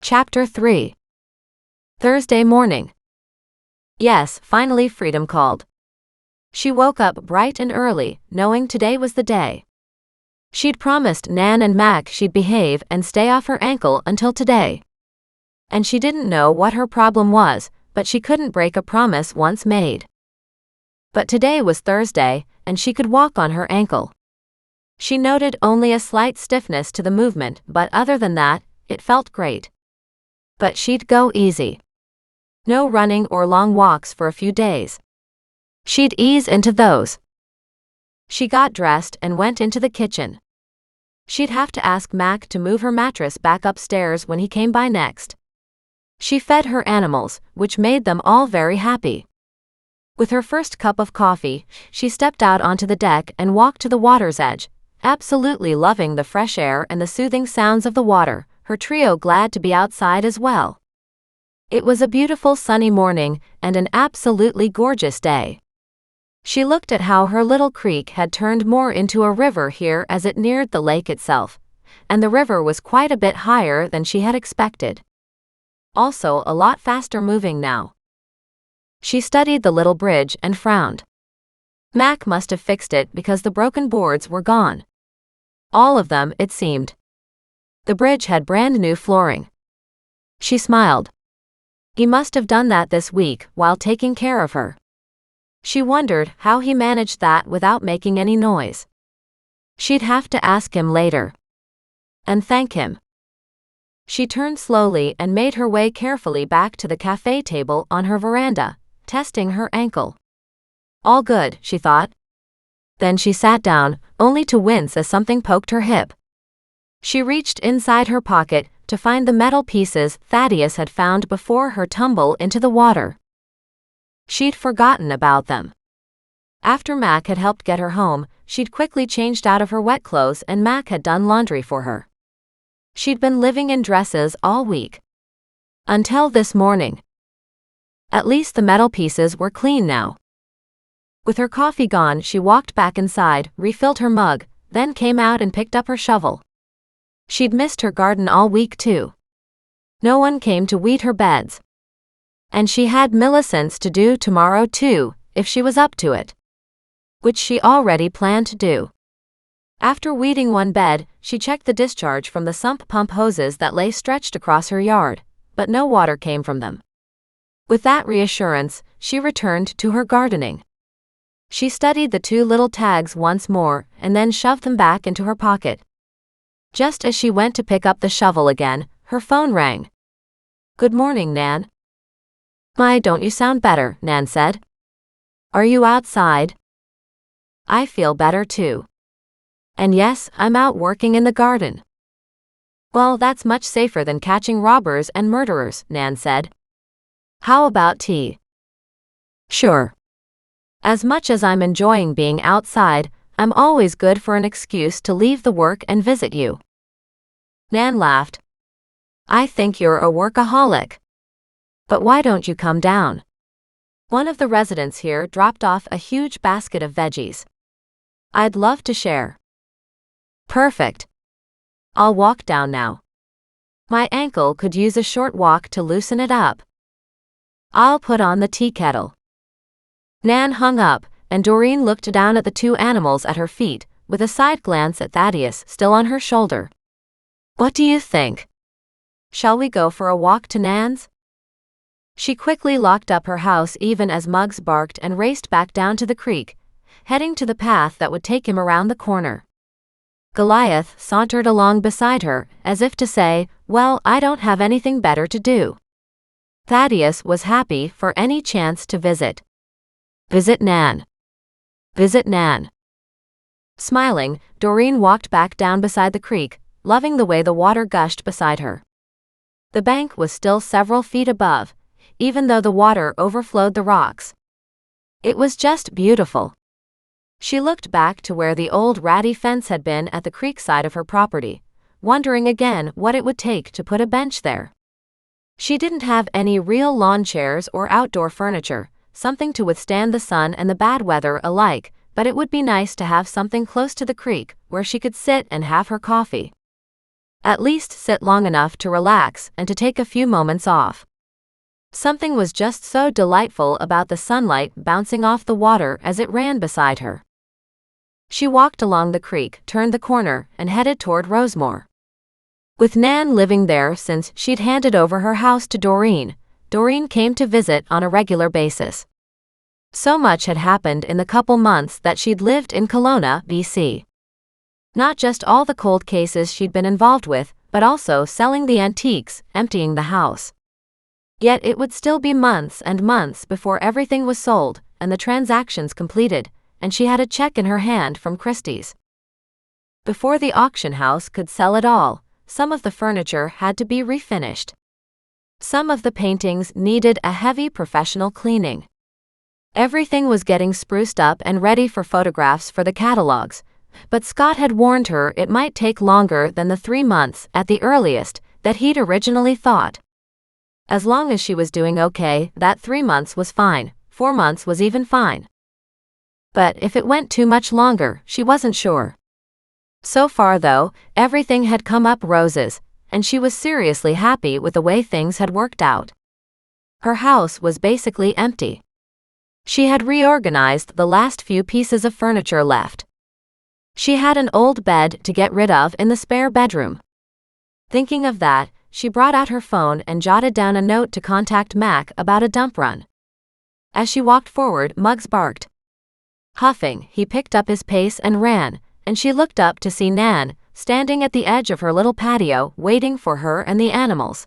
Chapter 3. Thursday morning. Yes, finally freedom called. She woke up bright and early, knowing today was the day. She'd promised Nan and Mac she'd behave and stay off her ankle until today. And she didn't know what her problem was, but she couldn't break a promise once made. But today was Thursday, and she could walk on her ankle. She noted only a slight stiffness to the movement, but other than that, it felt great. But she'd go easy. No running or long walks for a few days. She'd ease into those. She got dressed and went into the kitchen. She'd have to ask Mac to move her mattress back upstairs when he came by next. She fed her animals, which made them all very happy. With her first cup of coffee, she stepped out onto the deck and walked to the water's edge, absolutely loving the fresh air and the soothing sounds of the water, her trio glad to be outside as well. It was a beautiful sunny morning and an absolutely gorgeous day. She looked at how her little creek had turned more into a river here as it neared the lake itself, and the river was quite a bit higher than she had expected. Also a lot faster moving now. She studied the little bridge and frowned. Mac must have fixed it because the broken boards were gone. All of them, it seemed. The bridge had brand new flooring. She smiled. He must have done that this week while taking care of her. She wondered how he managed that without making any noise. She'd have to ask him later. And thank him. She turned slowly and made her way carefully back to the cafe table on her veranda, testing her ankle. All good, she thought. Then she sat down, only to wince as something poked her hip. She reached inside her pocket to find the metal pieces Thaddeus had found before her tumble into the water. She'd forgotten about them. After Mac had helped get her home, she'd quickly changed out of her wet clothes and Mac had done laundry for her. She'd been living in dresses all week. Until this morning. At least the metal pieces were clean now. With her coffee gone, she walked back inside, refilled her mug, then came out and picked up her shovel. She'd missed her garden all week too. No one came to weed her beds. And she had Millicent's to do tomorrow too, if she was up to it. Which she already planned to do. After weeding one bed, she checked the discharge from the sump pump hoses that lay stretched across her yard, but no water came from them. With that reassurance, she returned to her gardening. She studied the two little tags once more and then shoved them back into her pocket. Just as she went to pick up the shovel again, her phone rang. "Good morning, Nan." "My, don't you sound better," Nan said. "Are you outside?" "I feel better too. And yes, I'm out working in the garden." "Well, that's much safer than catching robbers and murderers," Nan said. "How about tea?" "Sure. As much as I'm enjoying being outside, I'm always good for an excuse to leave the work and visit you." Nan laughed. "I think you're a workaholic. But why don't you come down?" One of the residents here dropped off a huge basket of veggies. "I'd love to share." "Perfect. I'll walk down now. My ankle could use a short walk to loosen it up." "I'll put on the tea kettle." Nan hung up, and Doreen looked down at the two animals at her feet, with a side glance at Thaddeus still on her shoulder. "What do you think? Shall we go for a walk to Nan's?" She quickly locked up her house even as Muggs barked and raced back down to the creek, heading to the path that would take him around the corner. Goliath sauntered along beside her, as if to say, "Well, I don't have anything better to do." Thaddeus was happy for any chance to visit. Visit Nan. Visit Nan. Smiling, Doreen walked back down beside the creek, loving the way the water gushed beside her. The bank was still several feet above, even though the water overflowed the rocks. It was just beautiful. She looked back to where the old ratty fence had been at the creek side of her property, wondering again what it would take to put a bench there. She didn't have any real lawn chairs or outdoor furniture, something to withstand the sun and the bad weather alike, but it would be nice to have something close to the creek where she could sit and have her coffee. At least sit long enough to relax and to take a few moments off. Something was just so delightful about the sunlight bouncing off the water as it ran beside her. She walked along the creek, turned the corner, and headed toward Rosemore. With Nan living there since she'd handed over her house to Doreen, Doreen came to visit on a regular basis. So much had happened in the couple months that she'd lived in Kelowna, BC. Not just all the cold cases she'd been involved with, but also selling the antiques, emptying the house. Yet it would still be months and months before everything was sold and the transactions completed, and she had a check in her hand from Christie's. Before the auction house could sell it all, some of the furniture had to be refinished. Some of the paintings needed a heavy professional cleaning. Everything was getting spruced up and ready for photographs for the catalogs, but Scott had warned her it might take longer than the 3 months at the earliest that he'd originally thought. As long as she was doing okay, that 3 months was fine, 4 months was even fine. But if it went too much longer, she wasn't sure. So far though, everything had come up roses, and she was seriously happy with the way things had worked out. Her house was basically empty. She had reorganized the last few pieces of furniture left. She had an old bed to get rid of in the spare bedroom. Thinking of that, she brought out her phone and jotted down a note to contact Mac about a dump run. As she walked forward, Muggs barked. Huffing, he picked up his pace and ran, and she looked up to see Nan, standing at the edge of her little patio, waiting for her and the animals.